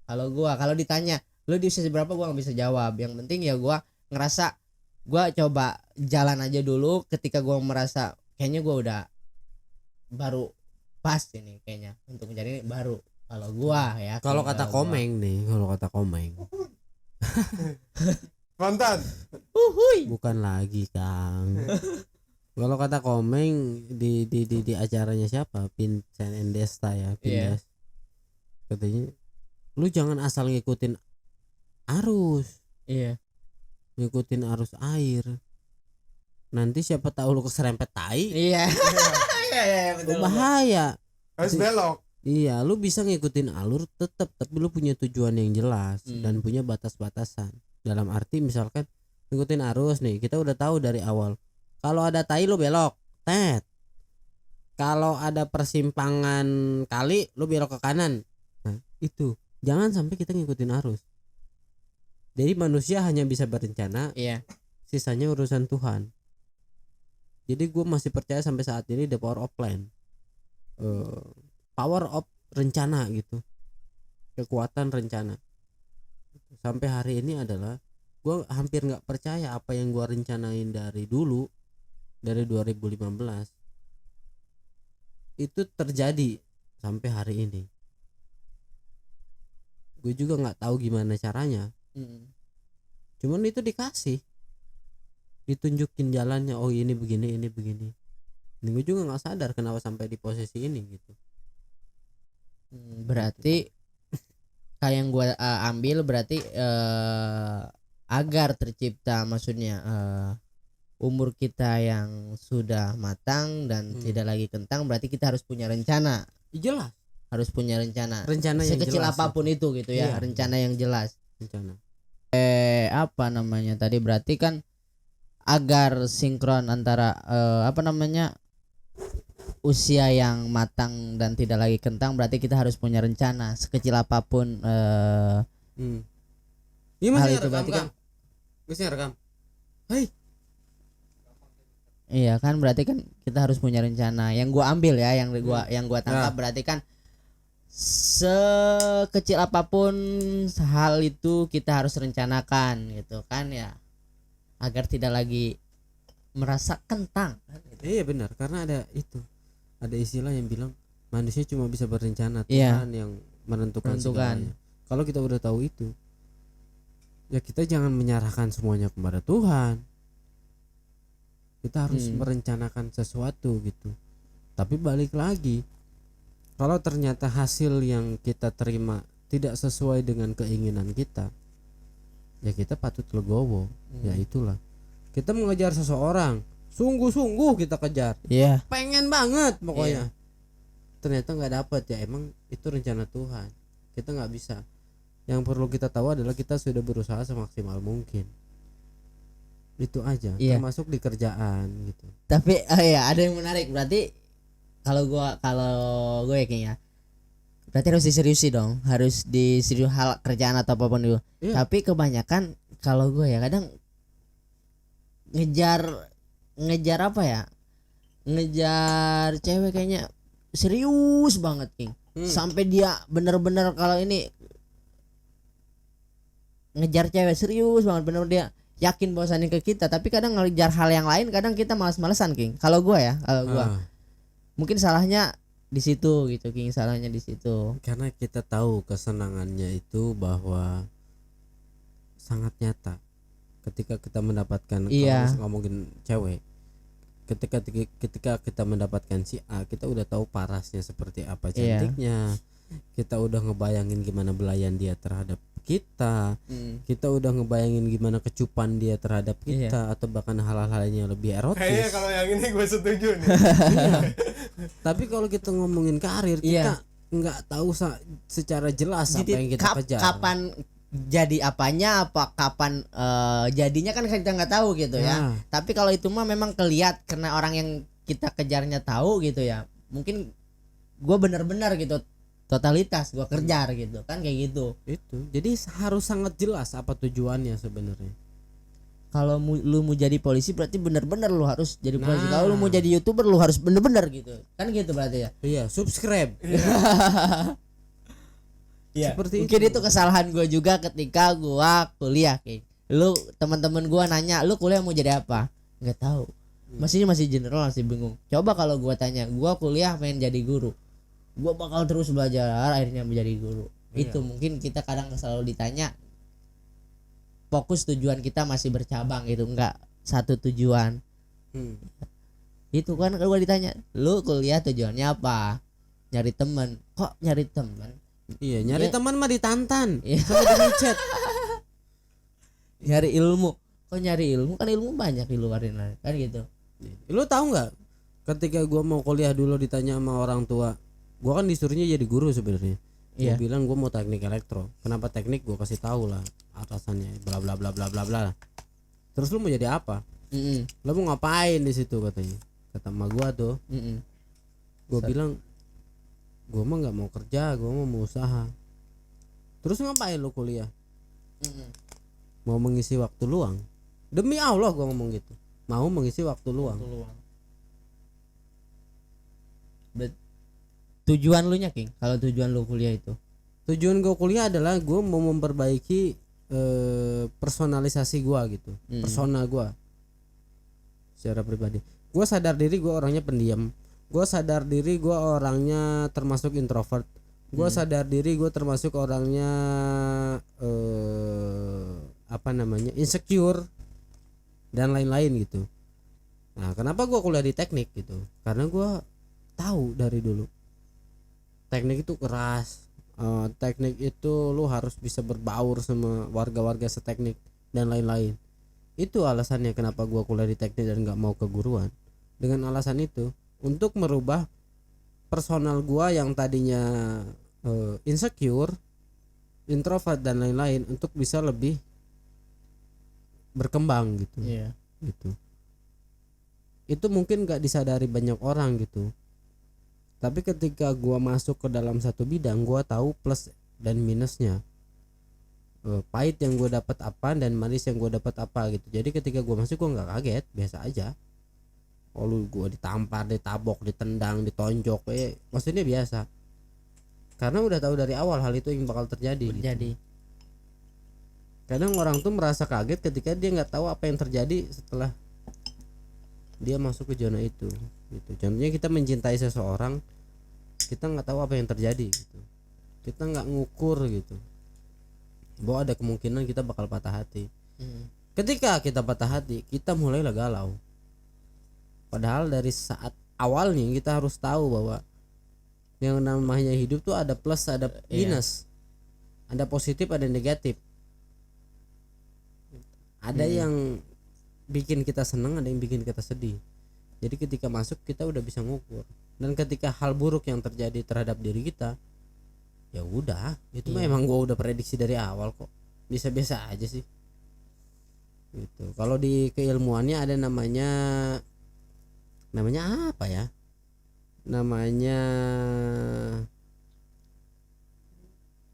Kalau ditanya lu di usia berapa, gua nggak bisa jawab. Yang penting ya gua ngerasa gua coba jalan aja dulu. Ketika gua merasa kayaknya gua udah baru pas ini kayaknya untuk menjadi baru. Kalau gua ya. Kalau kata Komeng nih, kalau kata Komeng Mantan. bukan lagi Kang. Kalau kata Komeng di acaranya siapa? Vincent Endesta ya, Iya. Vindes. Katanya lu jangan asal ngikutin arus, Iya. ngikutin arus air. Nanti siapa tahu lu keserempet tai, Iya. Iya lu bahaya. Harus belok. Iya, lu bisa ngikutin alur tetap, tapi lu punya tujuan yang jelas dan punya batas-batasan. Dalam arti misalkan ngikutin arus nih, kita udah tahu dari awal. Kalau ada tai lu belok, tet. Kalau ada persimpangan kali lu belok ke kanan. Nah, itu. Jangan sampai kita ngikutin arus. Jadi manusia hanya bisa berencana, Iya. sisanya urusan Tuhan. Jadi gue masih percaya sampai saat ini the power of plan. Power of rencana gitu, kekuatan rencana. Sampai hari ini adalah gue hampir nggak percaya apa yang gue rencanain dari dulu, dari 2015 itu terjadi sampai hari ini. Gue juga nggak tahu gimana caranya, cuman itu ditunjukin jalannya. Oh ini begini, ini begini. Ini gue juga nggak sadar kenapa sampai di posisi ini gitu. Berarti kayak yang gue ambil berarti agar tercipta, maksudnya umur kita yang sudah matang dan tidak lagi kentang, berarti kita harus punya rencana. Jelas. Harus punya rencana. Rencana yang sekecil jelas, apapun itu gitu ya. Iya. Rencana yang jelas. Rencana. Apa namanya tadi, berarti kan agar sinkron antara usia yang matang dan tidak lagi kentang, berarti kita harus punya rencana sekecil apapun. Iya, Hal masih itu berarti kan. Masih rekam. Hai. Iya kan, berarti kan kita harus punya rencana. Yang gua ambil ya, yang gua tangkap berarti kan sekecil apapun hal itu kita harus rencanakan gitu kan ya, agar tidak lagi merasa kentang. Iya benar, karena ada istilah yang bilang manusia cuma bisa berencana, Iya. Tuhan yang menentukan segalanya. Kalau kita udah tahu itu, ya kita jangan menyerahkan semuanya kepada Tuhan. Kita harus merencanakan sesuatu gitu. Tapi balik lagi, kalau ternyata hasil yang kita terima tidak sesuai dengan keinginan kita, ya kita patut legowo. Ya itulah, kita mengejar seseorang, sungguh-sungguh kita kejar, pengen banget pokoknya, ternyata nggak dapet, ya emang itu rencana Tuhan. Kita nggak bisa. Yang perlu kita tahu adalah kita sudah berusaha semaksimal mungkin. Itu aja, termasuk di kerjaan gitu. Tapi ada yang menarik, berarti kalau gue kayaknya berarti harus diseriusi dong, harus diserius hal kerjaan atau apapun itu. Tapi kebanyakan kalau gue ya kadang ngejar apa ya, ngejar cewek kayaknya serius banget King. Sampai dia bener-bener kalau ini ngejar cewek serius banget, bener dia yakin bahwasannya ke kita, tapi kadang ngejar hal yang lain, kadang kita malas-malesan King. Kalau gua mungkin salahnya di situ gitu King, salahnya di situ. Karena kita tahu kesenangannya itu bahwa sangat nyata ketika kita mendapatkan, kalau ngomongin cewek, ketika kita mendapatkan si A, kita udah tahu parasnya seperti apa, cantiknya. Kita udah ngebayangin gimana belayan dia terhadap kita. Kita udah ngebayangin gimana kecupan dia terhadap kita, atau bahkan hal-hal lainnya lebih erotis. Kayaknya kalau yang ini gue setuju nih. Tapi kalau kita ngomongin karir, kita nggak tahu secara jelas apa yang kita kejar. Kapan jadi apanya, kapan jadinya kan kita nggak tahu gitu ya. Tapi kalau itu mah memang kelihat karena orang yang kita kejarnya tahu gitu ya. Mungkin gue benar-benar gitu totalitas gue kejar gitu kan, kayak gitu. Itu jadi harus sangat jelas apa tujuannya sebenarnya. Kalau lu mau jadi polisi berarti benar-benar lu harus jadi polisi. Kalau lu mau jadi YouTuber lu harus benar-benar gitu kan, gitu berarti ya. Iya, subscribe. Iya. Mungkin itu kesalahan gue juga ketika gue kuliah King. Lu teman-teman gue nanya lu kuliah mau jadi apa, nggak tahu. Masih general, masih bingung. Coba kalau gue tanya, gue kuliah pengen jadi guru, gue bakal terus belajar akhirnya menjadi guru. Itu mungkin kita kadang selalu ditanya, fokus tujuan kita masih bercabang gitu, enggak satu tujuan. Itu kan kalau gue ditanya, lu kuliah tujuannya apa? Nyari teman. Kok nyari teman? Iya, nyari teman mah ditantan sama di chat. Nyari ilmu. Kok nyari ilmu? Kan ilmu banyak di luar ini kan gitu. Lu tahu nggak? Ketika gua mau kuliah dulu ditanya sama orang tua, Gua kan disuruhnya jadi guru sebenarnya. Gua Iya. bilang gua mau teknik elektro. Kenapa teknik? Gua kasih tahu lah atasannya bla bla bla bla bla bla. Terus lu mau jadi apa? Lu mau ngapain di situ katanya. Kata emak gua tuh. Gua bilang gua mah nggak mau kerja, gua mau usaha. Terus ngapain lu kuliah? Mau mengisi waktu luang. Demi Allah gua ngomong gitu. Mau mengisi waktu luang. Tujuan lu nya King, kalau tujuan lu kuliah itu? Tujuan gue kuliah adalah gue mau memperbaiki personalisasi gue gitu, persona gue secara pribadi. Gue sadar diri gue orangnya pendiam, gue sadar diri gue orangnya termasuk introvert, gue sadar diri gue termasuk orangnya insecure dan lain-lain gitu. Nah kenapa gue kuliah di teknik gitu? Karena gue tahu dari dulu teknik itu keras, teknik itu lu harus bisa berbaur sama warga-warga seteknik dan lain-lain. Itu alasannya kenapa gua kuliah di teknik dan nggak mau keguruan. Dengan alasan itu untuk merubah personal gua yang tadinya insecure, introvert dan lain-lain untuk bisa lebih berkembang gitu. Iya. Gitu. Itu mungkin nggak disadari banyak orang gitu. Tapi ketika gua masuk ke dalam satu bidang, gua tahu plus dan minusnya, pahit yang gua dapat apa dan manis yang gua dapat apa gitu. Jadi ketika gua masuk gua nggak kaget, biasa aja. Lalu gua ditampar, ditabok, ditendang, ditonjok, maksudnya biasa. Karena udah tahu dari awal hal itu yang bakal terjadi. Gitu. Kadang orang tuh merasa kaget ketika dia nggak tahu apa yang terjadi setelah dia masuk ke zona itu gitu. Contohnya kita mencintai seseorang, kita nggak tahu apa yang terjadi gitu, kita nggak ngukur gitu bahwa ada kemungkinan kita bakal patah hati. Ketika kita patah hati, kita mulailah galau, padahal dari saat awalnya kita harus tahu bahwa yang namanya hidup tuh ada plus ada minus, ada positif ada negatif, ada yang bikin kita senang, ada yang bikin kita sedih. Jadi ketika masuk kita udah bisa ngukur. Dan ketika hal buruk yang terjadi terhadap diri kita, ya udah, itu memang gua udah prediksi dari awal kok. Bisa-bisa aja sih. Gitu. Kalau di keilmuannya ada namanya apa ya? Namanya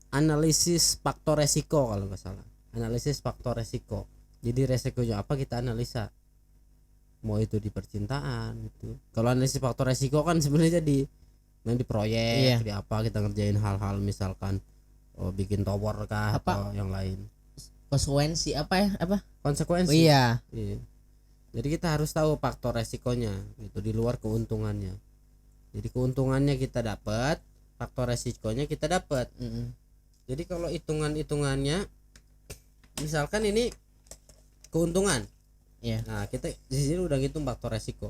analisis faktor resiko kalau nggak salah. Analisis faktor resiko. Jadi resikonya apa kita analisa, mau itu di percintaan gitu. Kalau analisis faktor resiko kan sebenarnya di proyek, di apa kita ngerjain hal-hal misalkan bikin tower kah atau yang lain. Konsekuensi Konsekuensi. Iya. Jadi kita harus tahu faktor resikonya gitu di luar keuntungannya. Jadi keuntungannya kita dapat, faktor resikonya kita dapat. Jadi kalau hitungannya misalkan ini keuntungan. Nah, kita di sini udah ngitung faktor resiko.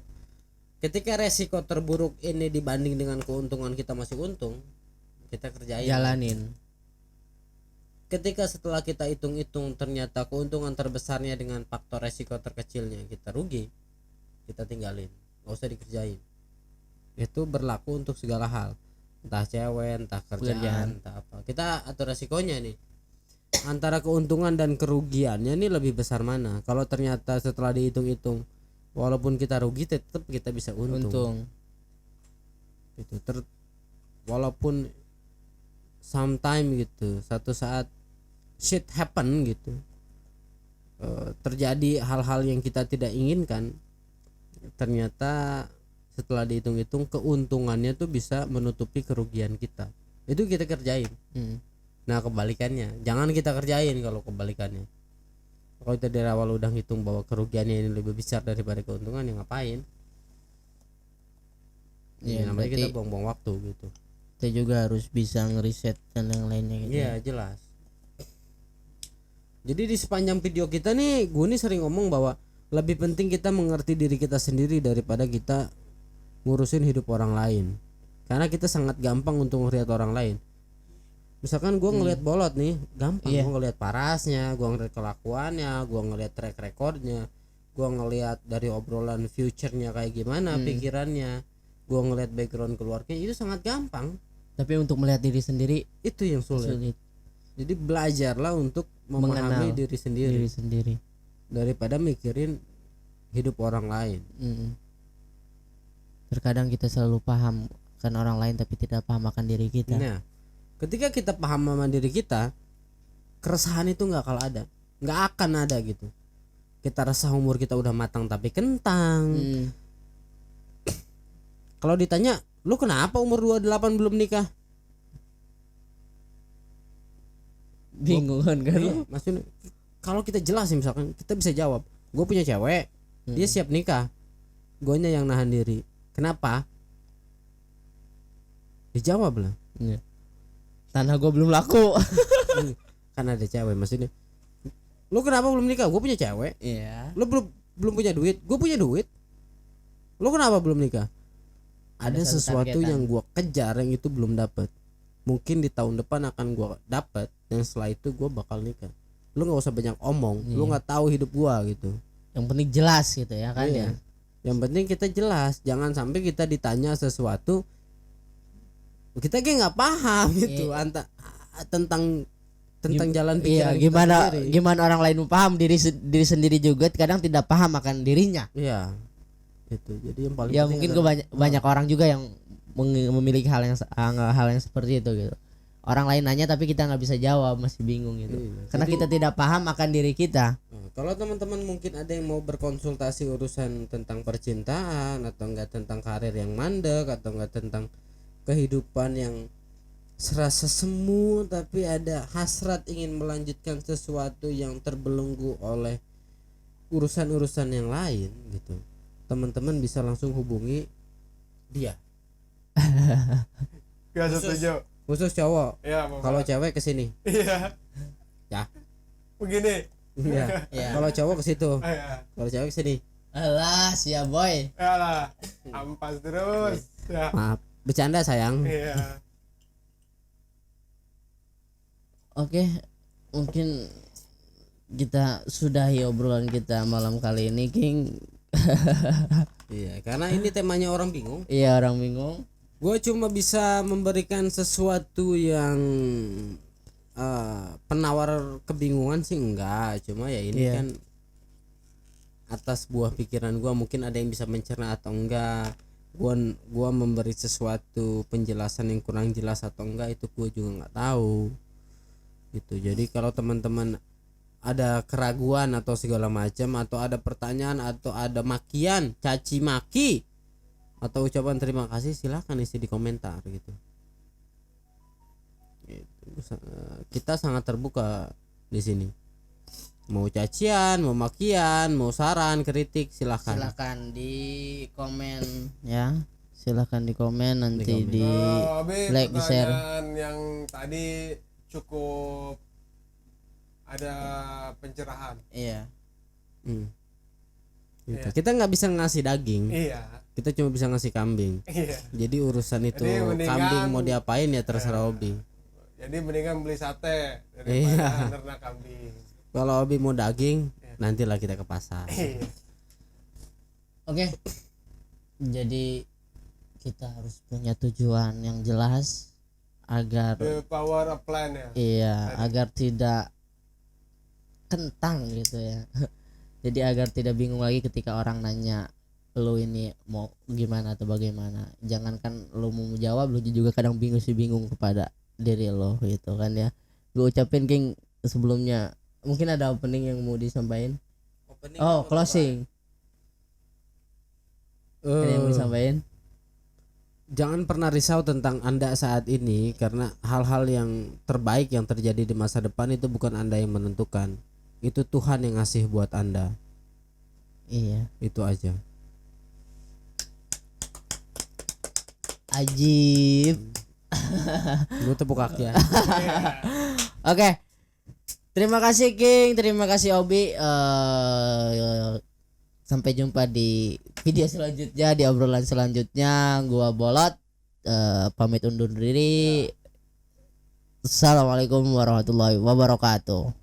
Ketika resiko terburuk ini dibanding dengan keuntungan kita masih untung, kita kerjain. Jalanin. Ketika setelah kita hitung-hitung ternyata keuntungan terbesarnya dengan faktor resiko terkecilnya kita rugi, kita tinggalin, nggak usah dikerjain. Itu berlaku untuk segala hal, entah cewek, entah kerjaan, entah apa. Kita atur resikonya nih. Antara keuntungan dan kerugiannya ini lebih besar mana? Kalau ternyata setelah dihitung-hitung walaupun kita rugi tetap kita bisa untung. Gitu. Walaupun sometime gitu, satu saat shit happen gitu. Terjadi hal-hal yang kita tidak inginkan. Ternyata setelah dihitung-hitung keuntungannya tuh bisa menutupi kerugian kita. Itu kita kerjain. Nah kebalikannya, jangan kita kerjain kalau kebalikannya. Kalau kita dari awal udah ngitung bahwa kerugiannya ini lebih besar daripada keuntungan, ya ngapain? Ya, namanya kita buang-buang waktu gitu. Kita juga harus bisa ngeriset dan yang lainnya gitu. Iya jelas. Jadi di sepanjang video kita nih, gue nih sering ngomong bahwa lebih penting kita mengerti diri kita sendiri daripada kita ngurusin hidup orang lain. Karena kita sangat gampang untuk ngelihat orang lain. Misalkan gue ngelihat bolot nih, gampang gue ngelihat parasnya, gue ngelihat kelakuannya, gue ngelihat track recordnya, gue ngelihat dari obrolan future-nya kayak gimana pikirannya, gue gua ngeliat background keluarga itu sangat gampang. Tapi untuk melihat diri sendiri Itu yang sulit. Jadi belajarlah untuk memahami diri sendiri daripada mikirin hidup orang lain. Terkadang kita selalu paham kan orang lain tapi tidak paham akan diri kita. Nah, ketika kita paham sama diri kita, keresahan itu nggak akan ada gitu. Kita resah umur kita udah matang tapi kentang. Kalau ditanya, lu kenapa umur 28 belum nikah? Bingung kan? Iya, maksudnya kalau kita jelasin misalkan kita bisa jawab, gue punya cewek, dia siap nikah, guanya yang nahan diri. Kenapa? Dijawab lah. Tanah gue belum laku. Kan ada cewek, maksudnya lu kenapa belum nikah? Gue punya cewek. Iya. Lu belum punya duit, gue punya duit. Lu kenapa belum nikah? Ada sesuatu yang gue kejar yang itu belum dapat. Mungkin di tahun depan akan gue dapat, dan setelah itu gue bakal nikah. Lu nggak usah banyak omong, lu nggak tahu hidup gue gitu. Yang penting jelas gitu ya kan ya. Yang penting kita jelas, jangan sampai kita ditanya sesuatu kita kayak nggak paham gitu tentang jalan pikiran gimana orang lain paham diri sendiri juga kadang tidak paham akan dirinya. Iya. Itu. Jadi yang paling ya mungkin banyak orang juga yang memiliki hal yang seperti itu gitu. Orang lain nanya tapi kita nggak bisa jawab, masih bingung gitu. Karena kita tidak paham akan diri kita. Kalau teman-teman mungkin ada yang mau berkonsultasi urusan tentang percintaan atau enggak tentang karir yang mandek atau enggak tentang kehidupan yang serasa semu tapi ada hasrat ingin melanjutkan sesuatu yang terbelenggu oleh urusan-urusan yang lain gitu, teman-teman bisa langsung hubungi dia. Gak setuju. Khusus cowok. Iya, kalau cewek kesini. Iya. Ya. Begini. Iya. Kalau cowok ke situ. Iya. Kalau cewek kesini. Alah, siap boy. Alah, ampas terus. Ya. Maaf, bercanda sayang. Iya. Oke, mungkin kita sudahi obrolan kita malam kali ini, King. Iya, karena ini temanya orang bingung. Iya, orang bingung. Gue cuma bisa memberikan sesuatu yang penawar kebingungan sih enggak, cuma ya ini kan atas buah pikiran gue, mungkin ada yang bisa mencerna atau enggak. Gua memberi sesuatu penjelasan yang kurang jelas atau enggak itu gue juga nggak tahu gitu. Jadi kalau teman-teman ada keraguan atau segala macam, atau ada pertanyaan atau ada makian, caci maki atau ucapan terima kasih, silahkan isi di komentar gitu. Kita sangat terbuka di sini. Mau cacian, mau makian, mau saran, kritik, silahkan. Silahkan di komen ya. Silahkan di komen nanti di like, di share. Yang tadi cukup ada pencerahan. Iya. Gitu. Kita nggak bisa ngasih daging. Iya. Kita cuma bisa ngasih kambing. Iya. Jadi urusan itu kambing mau diapain ya terserah Obi. Jadi mendingan beli sate daripada ternak kambing. Kalau Obi mau daging, nantilah kita ke pasar. Oke. Jadi kita harus punya tujuan yang jelas agar The power of plan ya. Iya, agar tidak kentang gitu ya. Jadi agar tidak bingung lagi ketika orang nanya lu ini mau gimana atau bagaimana. Jangankan lu mau jawab, lu juga kadang bingung kepada diri lo gitu kan ya. Gue ucapin King sebelumnya, mungkin ada opening yang mau disampaikan. Closing. Ada yang mau disampaikan? Jangan pernah risau tentang Anda saat ini, karena hal-hal yang terbaik yang terjadi di masa depan itu bukan Anda yang menentukan. Itu Tuhan yang ngasih buat Anda. Iya. Itu aja. Ajib. Gue tepuk kaki ya. Oke. Terima kasih King, terima kasih Obi. Sampai jumpa di video selanjutnya, di obrolan selanjutnya. Gua Bolot pamit undur diri. Assalamualaikum warahmatullahi wabarakatuh.